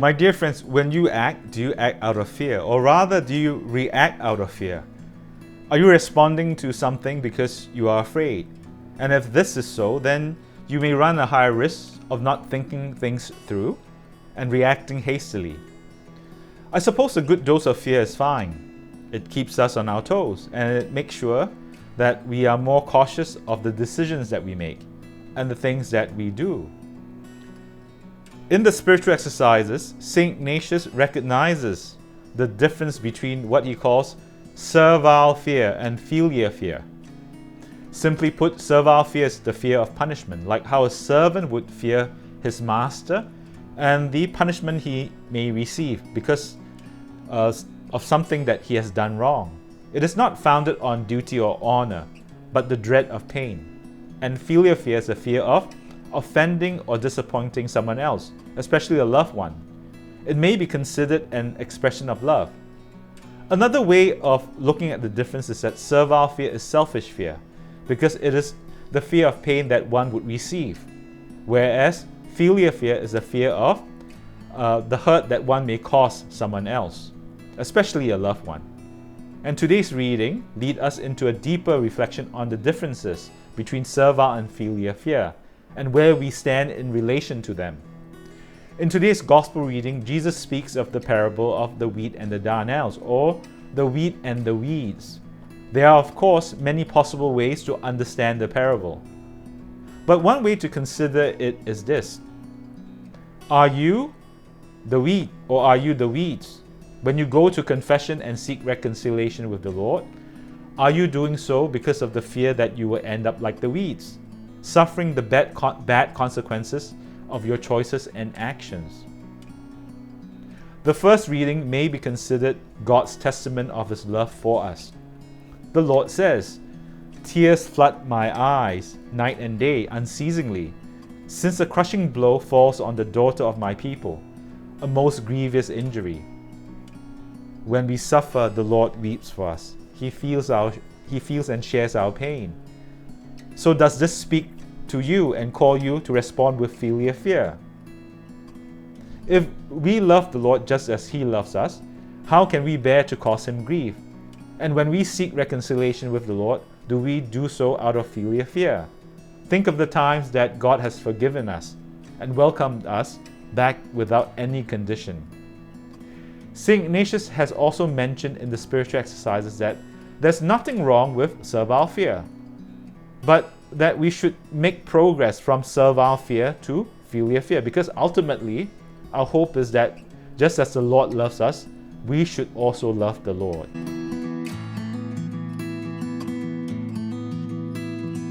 My dear friends, when you act, do you act out of fear? Or rather, do you react out of fear? Are you responding to something because you are afraid? And if this is so, then you may run a higher risk of not thinking things through and reacting hastily. I suppose a good dose of fear is fine. It keeps us on our toes and it makes sure that we are more cautious of the decisions that we make and the things that we do. In the spiritual exercises, St. Ignatius recognizes the difference between what he calls servile fear and filial fear. Simply put, servile fear is the fear of punishment, like how a servant would fear his master and the punishment he may receive because of something that he has done wrong. It is not founded on duty or honor, but the dread of pain. And filial fear is a fear of offending or disappointing someone else, especially a loved one. It may be considered an expression of love. Another way of looking at the difference is that servile fear is selfish fear, because it is the fear of pain that one would receive, whereas filial fear is the fear of the hurt that one may cause someone else, especially a loved one. And today's reading leads us into a deeper reflection on the differences between servile and filial fear, and where we stand in relation to them. In today's Gospel reading, Jesus speaks of the parable of the wheat and the darnels, or the wheat and the weeds. There are, of course, many possible ways to understand the parable. But one way to consider it is this: are you the wheat or are you the weeds? When you go to confession and seek reconciliation with the Lord, are you doing so because of the fear that you will end up like the weeds, suffering the bad consequences of your choices and actions? The first reading may be considered God's testament of His love for us. The Lord says, "Tears flood my eyes night and day unceasingly, since a crushing blow falls on the daughter of my people, a most grievous injury." When we suffer, the Lord weeps for us. He feels and shares our pain. So does this speak to you and call you to respond with filial fear? If we love the Lord just as He loves us, how can we bear to cause Him grief? And when we seek reconciliation with the Lord, do we do so out of filial fear? Think of the times that God has forgiven us and welcomed us back without any condition. St. Ignatius has also mentioned in the spiritual exercises that there's nothing wrong with servile fear, but that we should make progress from servile fear to filial fear, because ultimately our hope is that just as the Lord loves us, we should also love the Lord.